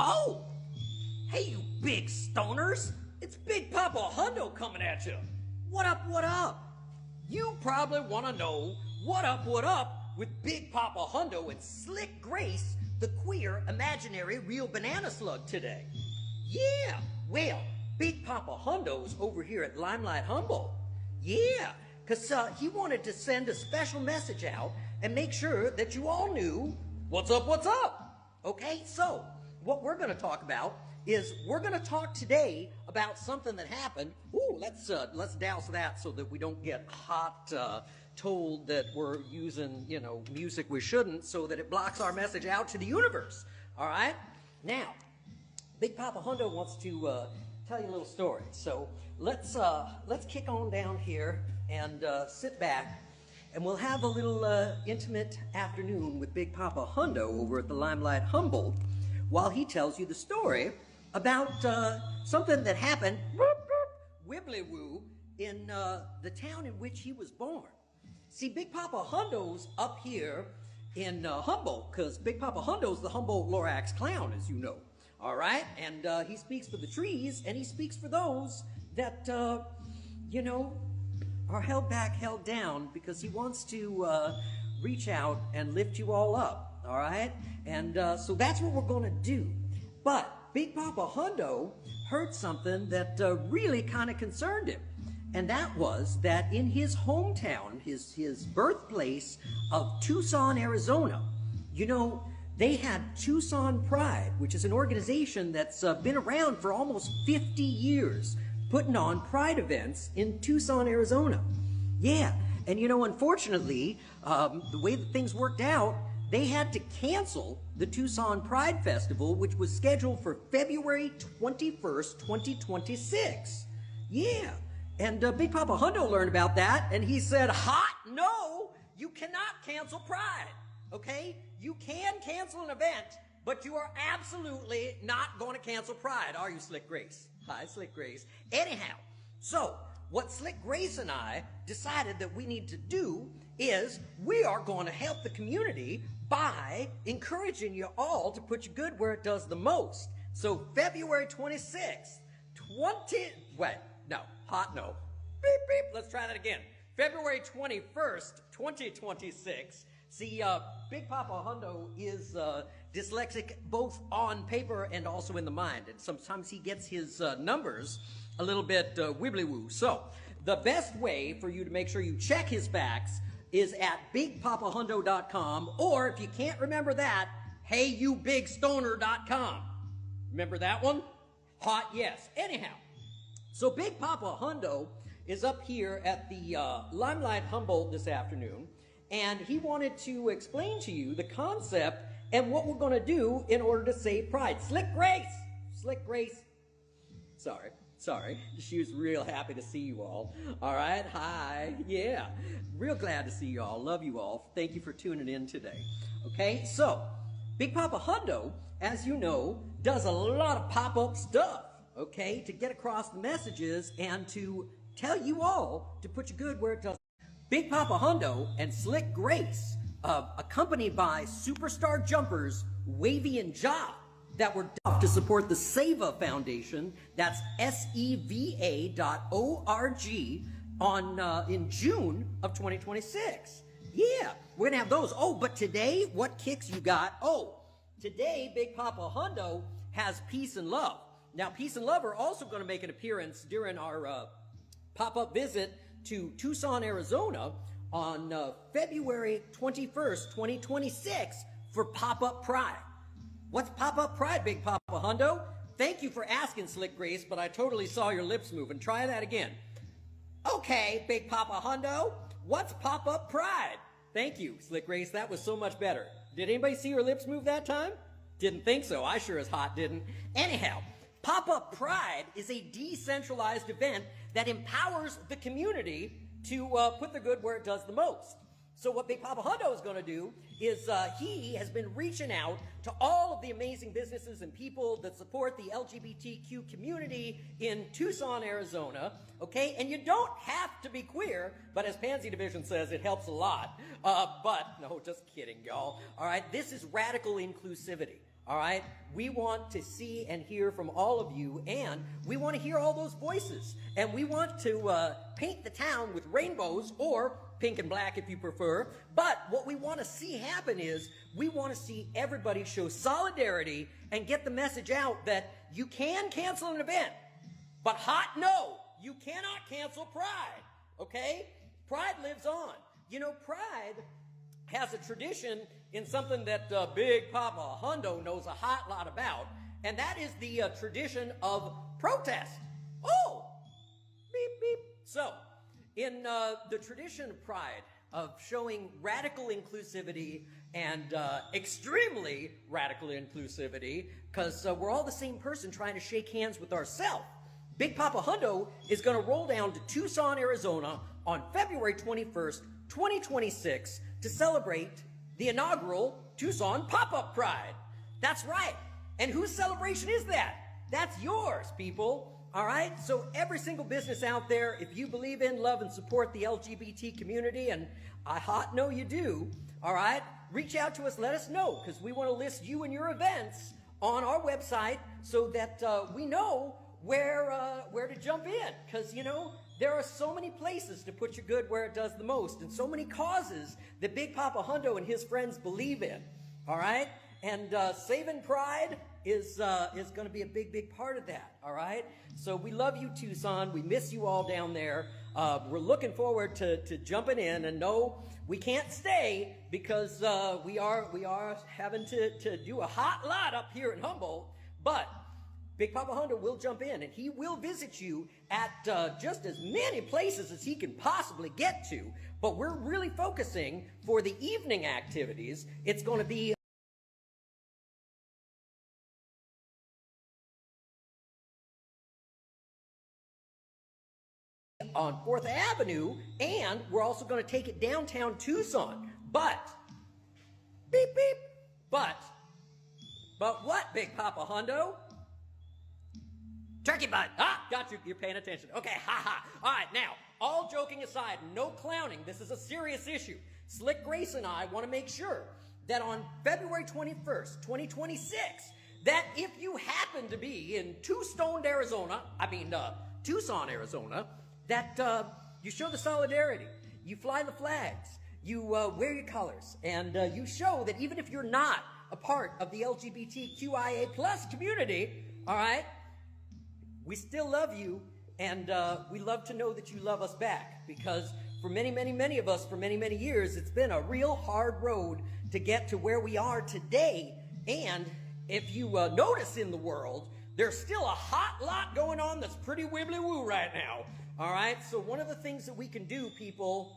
Oh! Hey, you big stoners! It's Big Papa Hundo coming at you. What up, what up? You probably want to know what up with Big Papa Hundo and Slick Grace, the queer, imaginary, real banana slug today. Yeah, well, Big Papa Hundo's over here at Limelight Humboldt. Yeah, because he wanted to send a special message out and make sure that you all knew what's up, what's up. Okay, so what we're going to talk about is we're going to talk today about something that happened. Ooh, let's douse that so that we don't get hot told that we're using, music we shouldn't, so that it blocks our message out to the universe. All right? Now, Big Papa Hundo wants to tell you a little story. So let's kick on down here and sit back, and we'll have a little intimate afternoon with Big Papa Hundo over at the Limelight Humboldt while he tells you the story about something that happened, wibbly-woo, in the town in which he was born. See, Big Papa Hundo's up here in Humboldt, because Big Papa Hundo's the Humboldt-Lorax clown, as you know. All right? And he speaks for the trees, and he speaks for those that, are held back, held down, because he wants to reach out and lift you all up. All right? And so that's what we're going to do. But Big Papa Hundo heard something that really kind of concerned him. And that was that in his hometown, his birthplace of Tucson, Arizona, they had TUCSON Pride, which is an organization that's been around for almost 50 years, putting on pride events in Tucson, Arizona. Yeah, and unfortunately, the way that things worked out, they had to cancel the Tucson Pride Festival, which was scheduled for February 21st, 2026. Yeah, and Big Papa Hundo learned about that, and he said, hot, no, you cannot cancel Pride, okay? You can cancel an event, but you are absolutely not going to cancel Pride, are you, Slick Grace? Hi, Slick Grace. Anyhow, so what Slick Grace and I decided that we need to do is we are going to help the community by encouraging you all to put your good where it does the most. So February 26th, no. Beep, beep, let's try that again. February 21st, 2026. See, Big Papa Hundo is dyslexic both on paper and also in the mind. And sometimes he gets his numbers a little bit wibbly-woo. So the best way for you to make sure you check his facts is at BigPapaHundo.com, or if you can't remember that, HeyYouBigStoner.com. Remember that one? Hot yes. Anyhow, so Big Papa Hundo is up here at the Limelight Humboldt this afternoon, and he wanted to explain to you the concept and what we're going to do in order to save Pride. Slick Grace. Sorry. She was real happy to see you all. All right, hi. Yeah, real glad to see you all. Love you all. Thank you for tuning in today. Okay, so Big Papa Hundo, as you know, does a lot of pop-up stuff, okay, to get across the messages and to tell you all to put your good where it does. Big Papa Hundo and Slick Grace, accompanied by superstar jumpers Wavy and Ja, that were to support the SEVA Foundation, that's seva.org, in June of 2026. Yeah, we're going to have those. Oh, but today, what kicks you got? Oh, today, Big Papa Hundo has Peace and Love. Now, Peace and Love are also going to make an appearance during our pop-up visit to Tucson, Arizona on February 21st, 2026 for Pop-Up Pride. What's Pop-Up Pride, Big Papa Hundo? Thank you for asking, Slick Grace, but I totally saw your lips moving. Try that again. Okay, Big Papa Hundo, what's Pop-Up Pride? Thank you, Slick Grace. That was so much better. Did anybody see your lips move that time? Didn't think so. I sure as hot didn't. Anyhow, Pop-Up Pride is a decentralized event that empowers the community to put the good where it does the most. So what Big Papa Hundo is going to do is he has been reaching out to all of the amazing businesses and people that support the LGBTQ community in Tucson, Arizona, okay? And you don't have to be queer, but as Pansy Division says, it helps a lot. But, no, just kidding, y'all. All right, this is radical inclusivity. all right? We want to see and hear from all of you, and we want to hear all those voices. And we want to paint the town with rainbows, or pink and black if you prefer. But what we want to see happen is we want to see everybody show solidarity and get the message out that you can cancel an event. But hot no, you cannot cancel Pride, okay? Pride lives on. You know, Pride has a tradition in something that Big Papa Hundo knows a hot lot about, and that is the tradition of protest. Oh, beep, beep. So, in the tradition of Pride, of showing radical inclusivity and extremely radical inclusivity, because we're all the same person trying to shake hands with ourselves, Big Papa Hundo is going to roll down to Tucson, Arizona on February 21st, 2026 to celebrate the inaugural Tucson Pop-Up Pride. That's right. And whose celebration is that? That's yours, people. All right? So every single business out there, if you believe in, love, and support the LGBT community, and I hot know you do, all right, reach out to us, let us know, because we want to list you and your events on our website so that we know where to jump in, because, you know, there are so many places to put your good where it does the most, and so many causes that Big Papa Hundo and his friends believe in, all right? And saving Pride is going to be a big, big part of that, all right? So we love you, Tucson. We miss you all down there. We're looking forward to jumping in, and no, we can't stay because we are having to do a hot lot up here in Humboldt, but Big Papa Hundo will jump in, and he will visit you at just as many places as he can possibly get to. But we're really focusing for the evening activities. It's going to be on 4th Avenue, and we're also going to take it downtown Tucson. But, beep, beep, but what, Big Papa Hundo? Turkey butt. Ah, got you. You're paying attention. Okay, ha. All right, now, all joking aside, no clowning. This is a serious issue. Slick Grace and I want to make sure that on February 21st, 2026, that if you happen to be in Tucson, Arizona, that you show the solidarity. You fly the flags. You wear your colors. And you show that even if you're not a part of the LGBTQIA plus community, all right, we still love you, and we love to know that you love us back, because for many, many, many of us, for many, many years, it's been a real hard road to get to where we are today. And if you notice in the world, there's still a hot lot going on that's pretty wibbly-woo right now. All right, so one of the things that we can do, people,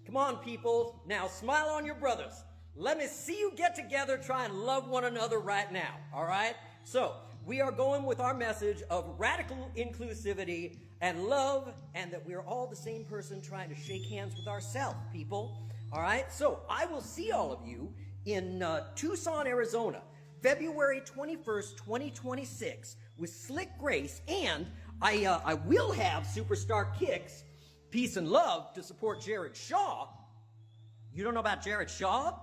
come on, people, now smile on your brothers. Let me see you get together, try and love one another right now, all right? So we are going with our message of radical inclusivity and love, and that we're all the same person trying to shake hands with ourselves, people. All right? So I will see all of you in Tucson, Arizona, February 21st, 2026, with Slick Grace, and I will have Superstar Kicks, Peace and Love, to support Jared Shaw. You don't know about Jared Shaw?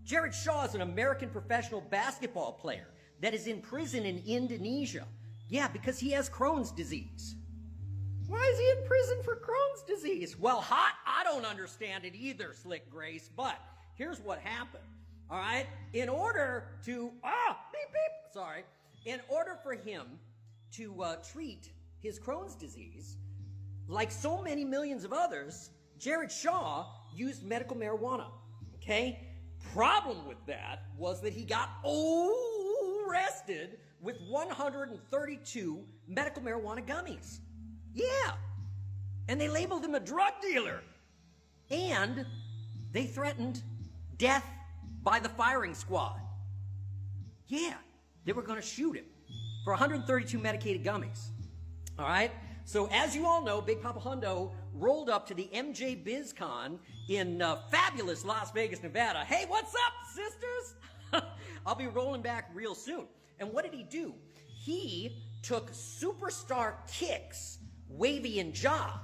Jared Shaw is an American professional basketball player that is in prison in Indonesia. Yeah, because he has Crohn's disease. Why is he in prison for Crohn's disease? Well, I don't understand it either, Slick Grace, but here's what happened, all right? In order for him to treat his Crohn's disease, like so many millions of others, Jared Shaw used medical marijuana, okay? Problem with that was that he got arrested with 132 medical marijuana gummies. Yeah. And they labeled him a drug dealer. And they threatened death by the firing squad. Yeah. They were going to shoot him for 132 medicated gummies. All right? So as you all know, Big Papa Hundo rolled up to the MJ BizCon in fabulous Las Vegas, Nevada. Hey, what's up, sisters? I'll be rolling back real soon. And what did he do? He took Superstar Kicks, Wavy and Ja,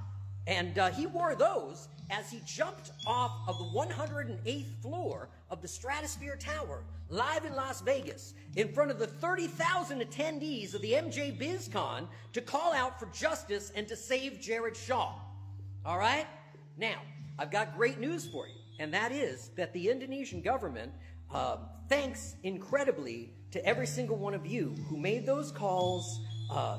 and he wore those as he jumped off of the 108th floor of the Stratosphere Tower, live in Las Vegas, in front of the 30,000 attendees of the MJ BizCon to call out for justice and to save Jared Shaw. All right? Now, I've got great news for you, and that is that the Indonesian government thanks incredibly to every single one of you who made those calls,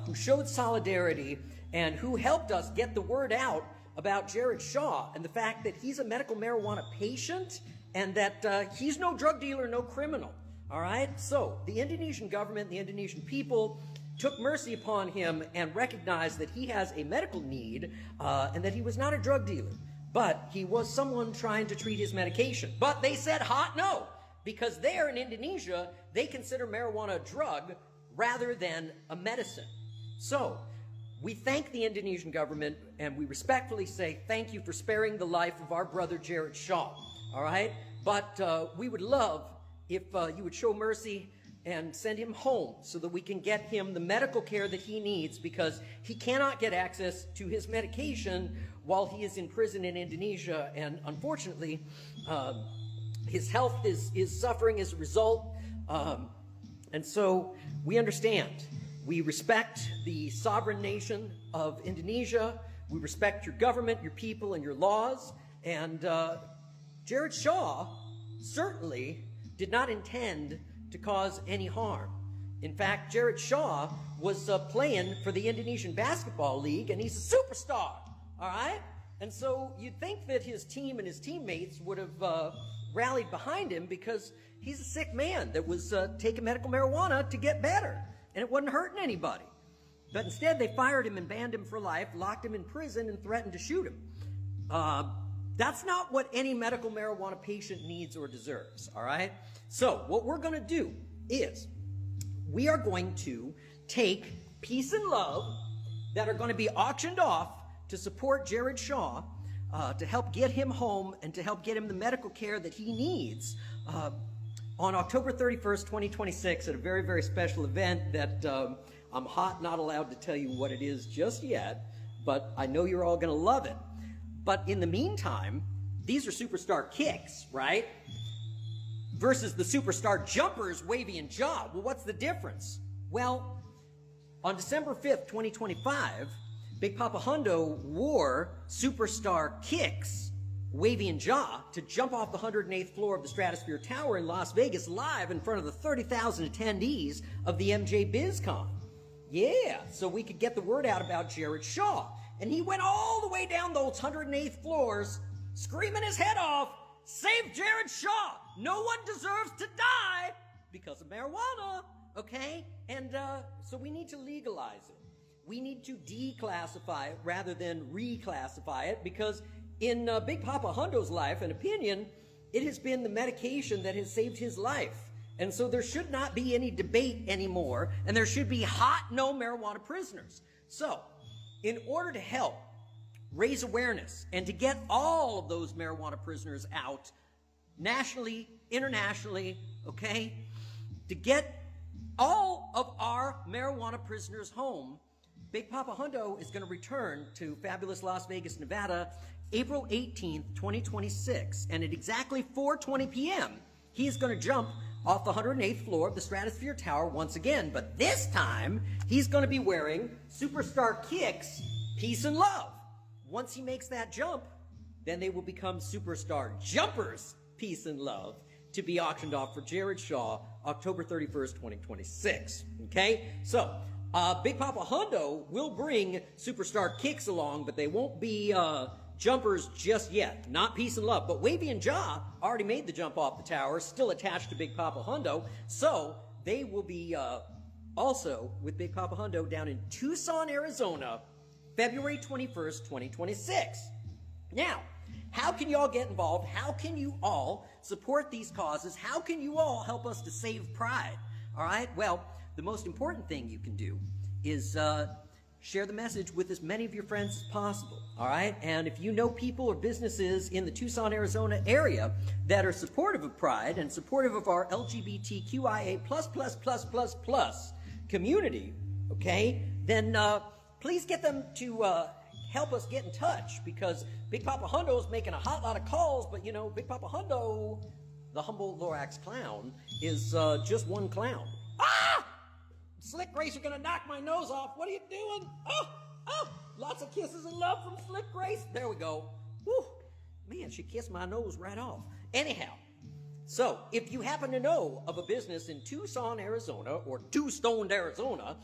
who showed solidarity, and who helped us get the word out about Jared Shaw and the fact that he's a medical marijuana patient and that he's no drug dealer, no criminal. All right? So the Indonesian government, the Indonesian people took mercy upon him and recognized that he has a medical need and that he was not a drug dealer, but he was someone trying to treat his medication. But they said hot no, because there in Indonesia, they consider marijuana a drug rather than a medicine. So we thank the Indonesian government, and we respectfully say thank you for sparing the life of our brother Jared Shaw, all right? But we would love if you would show mercy and send him home so that we can get him the medical care that he needs, because he cannot get access to his medication while he is in prison in Indonesia, and unfortunately, his health is suffering as a result, and so we understand. We respect the sovereign nation of Indonesia. We respect your government, your people, and your laws. And Jared Shaw certainly did not intend to cause any harm. In fact, Jared Shaw was playing for the Indonesian Basketball League, and he's a superstar, all right? And so you'd think that his team and his teammates would have rallied behind him, because he's a sick man that was taking medical marijuana to get better, and it wasn't hurting anybody. But instead, they fired him and banned him for life, locked him in prison, and threatened to shoot him. That's not what any medical marijuana patient needs or deserves, all right? So what we're going to do is we are going to take Peace and Love that are going to be auctioned off to support Jared Shaw, to help get him home and to help get him the medical care that he needs on October 31st, 2026 at a very, very special event that I'm not allowed to tell you what it is just yet, but I know you're all going to love it. But in the meantime, these are superstar kicks, right? Versus the superstar jumpers, Wavy and Jaw. Well, what's the difference? Well, on December 5th, 2025, Big Papa Hundo wore superstar kicks, Wavy and Jaw, to jump off the 108th floor of the Stratosphere Tower in Las Vegas live in front of the 30,000 attendees of the MJ BizCon. Yeah, so we could get the word out about Jared Shaw. And he went all the way down those 108th floors, screaming his head off, "Save Jared Shaw! No one deserves to die because of marijuana," okay? And so we need to legalize it. We need to declassify it rather than reclassify it, because in Big Papa Hundo's life and opinion, it has been the medication that has saved his life. And so there should not be any debate anymore, and there should be hot no marijuana prisoners. So, in order to help raise awareness and to get all of those marijuana prisoners out, nationally, internationally, okay, to get all of our marijuana prisoners home, Big Papa Hundo is going to return to fabulous Las Vegas, Nevada, April 18th, 2026, and at exactly 4:20 p.m., he is going to jump off the 108th floor of the Stratosphere Tower once again, but this time, he's going to be wearing Superstar Kicks, Peace and Love. Once he makes that jump, then they will become Superstar Jumpers, Peace and Love, to be auctioned off for Jared Shaw, October 31st, 2026. Okay? So, Big Papa Hundo will bring Superstar Kicks along, but they won't be jumpers just yet. Not Peace and Love. But Wavy and Jaw already made the jump off the tower, still attached to Big Papa Hundo. So they will be also with Big Papa Hundo down in Tucson, Arizona, February 21st, 2026. Now, how can you all get involved? How can you all support these causes? How can you all help us to save Pride? All right? Well, the most important thing you can do is share the message with as many of your friends as possible, all right? And if you know people or businesses in the Tucson, Arizona area that are supportive of Pride and supportive of our LGBTQIA+++ community, okay, then please get them to help us get in touch, because Big Papa Hundo is making a hot lot of calls, but you know, Big Papa Hundo, the Humboldt-Lorax clown, is just one clown. Ah! Slick Grace, you're gonna knock my nose off. What are you doing? Oh, lots of kisses and love from Slick Grace. There we go. Whew. Man, she kissed my nose right off. Anyhow, so if you happen to know of a business in Tucson, Arizona, or Two-Stoned, Arizona,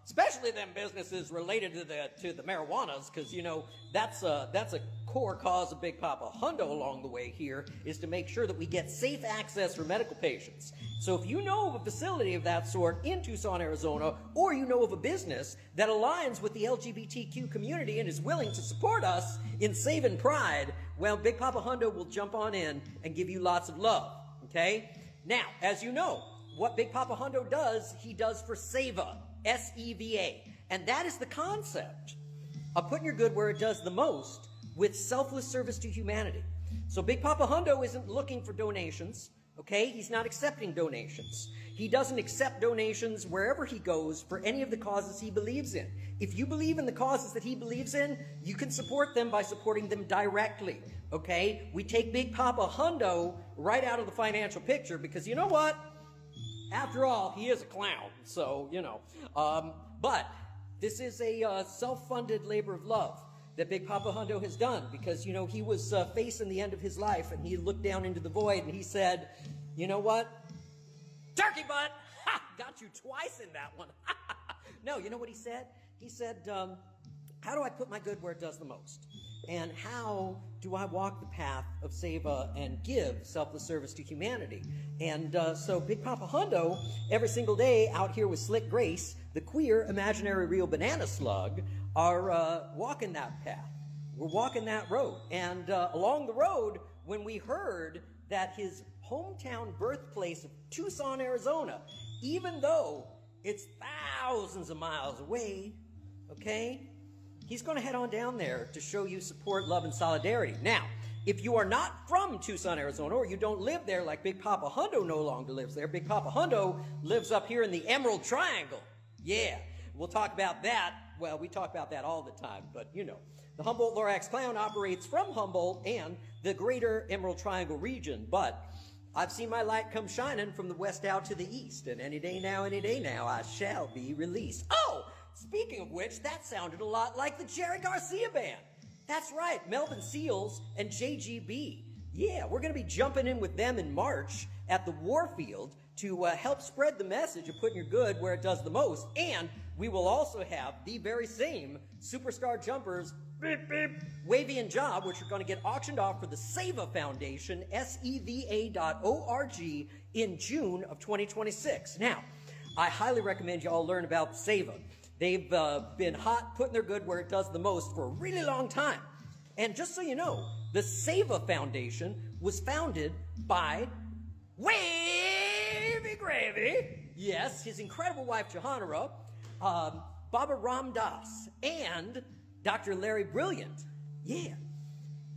especially them businesses related to the marijuanas, because you know that's a core cause of Big Papa Hundo along the way here, is to make sure that we get safe access for medical patients. So if you know of a facility of that sort in Tucson, Arizona, or you know of a business that aligns with the LGBTQ community and is willing to support us in saving pride, well, Big Papa Hundo will jump on in and give you lots of love, okay? Now, as you know, what Big Papa Hundo does, he does for SEVA, S-E-V-A, and that is the concept of putting your good where it does the most with selfless service to humanity. So Big Papa Hundo isn't looking for donations, okay? He's not accepting donations. He doesn't accept donations wherever he goes for any of the causes he believes in. If you believe in the causes that he believes in, you can support them by supporting them directly, okay? We take Big Papa Hundo right out of the financial picture because you know what? After all, he is a clown, so, you know. But this is a self-funded labor of love that Big Papa Hundo has done because, you know, he was facing the end of his life and he looked down into the void and he said, you know what? Turkey butt! Ha! Got you twice in that one. No, you know what he said? He said, how do I put my good where it does the most? And how do I walk the path of Seva and give selfless service to humanity? And so Big Papa Hundo, every single day out here with Slick Grace, the queer, imaginary, real banana slug, are walking that path. We're walking that road. And along the road, when we heard that his hometown birthplace of Tucson, Arizona, even though it's thousands of miles away, okay, he's going to head on down there to show you support, love, and solidarity. Now, if you are not from Tucson, Arizona, or you don't live there like Big Papa Hundo no longer lives there, Big Papa Hundo lives up here in the Emerald Triangle. Yeah, we'll talk about that. Well, we talk about that all the time, but you know. The Humboldt-Lorax Clown operates from Humboldt and the greater Emerald Triangle region, but I've seen my light come shining from the west out to the east, and any day now, I shall be released. Oh! Speaking of which, that sounded a lot like the Jerry Garcia Band. That's right, Melvin Seals and JGB. Yeah, we're going to be jumping in with them in March at the Warfield to help spread the message of putting your good where it does the most. And we will also have the very same Superstar Jumpers, beep, beep, Wavy and Job, which are going to get auctioned off for the SEVA Foundation, seva.org, in June of 2026. Now, I highly recommend you all learn about SEVA. They've been hot, putting their good where it does the most for a really long time. And just so you know, the SEVA Foundation was founded by Wavy Gravy, yes, his incredible wife Jahanara, Baba Ram Das, and Dr. Larry Brilliant. Yeah.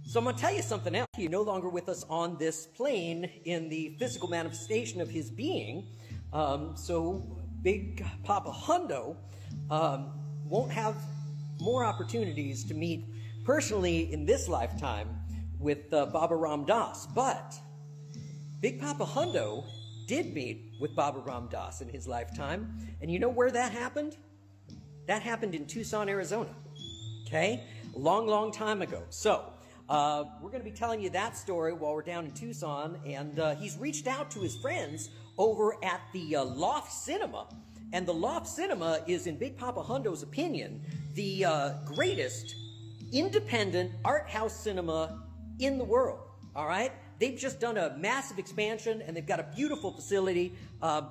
So I'm going to tell you something else. He's no longer with us on this plane in the physical manifestation of his being. So Big Papa Hundo won't have more opportunities to meet personally in this lifetime with Baba Ram Das. But Big Papa Hundo did meet with Baba Ram Das in his lifetime. And you know where that happened? That happened in Tucson, Arizona. Okay? A long, long time ago. So, we're going to be telling you that story while we're down in Tucson. And he's reached out to his friends over at the Loft Cinema. And the Loft Cinema is, in Big Papa Hundo's opinion, the greatest independent art house cinema in the world. All right? They've just done a massive expansion, and they've got a beautiful facility.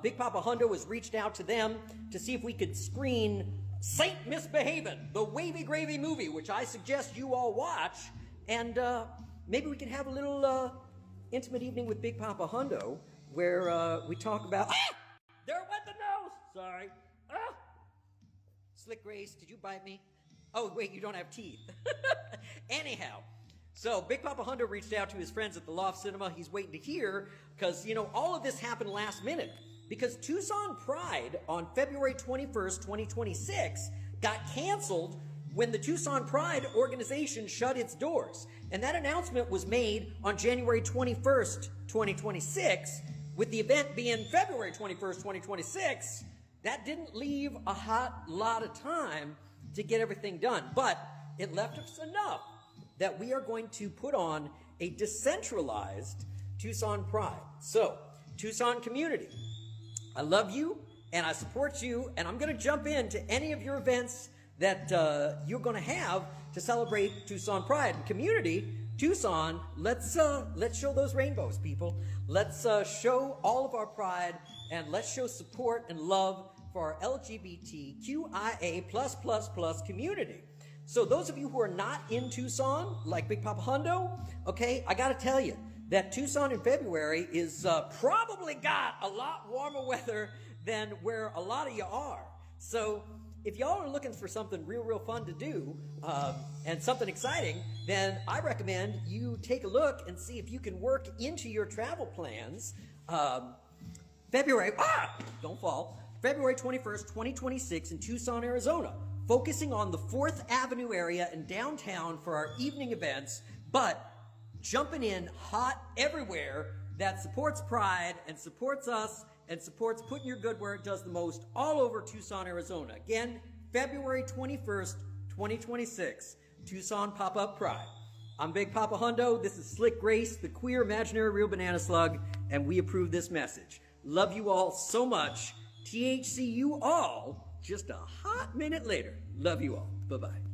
Big Papa Hundo has reached out to them to see if we could screen Saint Misbehavin', the Wavy Gravy movie, which I suggest you all watch. And maybe we can have a little intimate evening with Big Papa Hundo where we talk about... Ah! There went the nose! Sorry. Ah! Slick Grace, did you bite me? Oh, wait, you don't have teeth. Anyhow, so Big Papa Hundo reached out to his friends at the Loft Cinema. He's waiting to hear, because, you know, all of this happened last minute. Because Tucson Pride on February 21st, 2026 got canceled when the Tucson Pride organization shut its doors. And that announcement was made on January 21st, 2026, with the event being February 21st, 2026. That didn't leave a hot lot of time to get everything done, but it left us enough that we are going to put on a decentralized Tucson Pride. So, Tucson community, I love you and I support you, and I'm going to jump into any of your events that you're going to have to celebrate Tucson Pride. Community, Tucson, let's show those rainbows, people. Let's show all of our pride, and let's show support and love for our LGBTQIA+++ community. So those of you who are not in Tucson, like Big Papa Hundo, okay, I got to tell you that Tucson in February is probably got a lot warmer weather than where a lot of you are. So if y'all are looking for something real fun to do and something exciting, then I recommend you take a look and see if you can work into your travel plans. February 21st, 2026 in Tucson, Arizona, focusing on the 4th Avenue area in downtown for our evening events, but jumping in hot everywhere that supports Pride and supports us and supports putting your good where it does the most all over Tucson, Arizona. Again, February 21st, 2026, Tucson Pop-Up Pride. I'm Big Papa Hundo. This is Slick Grace, the queer imaginary real banana slug, and we approve this message. Love you all so much. THC you all just a hot minute later. Love you all. Bye-bye.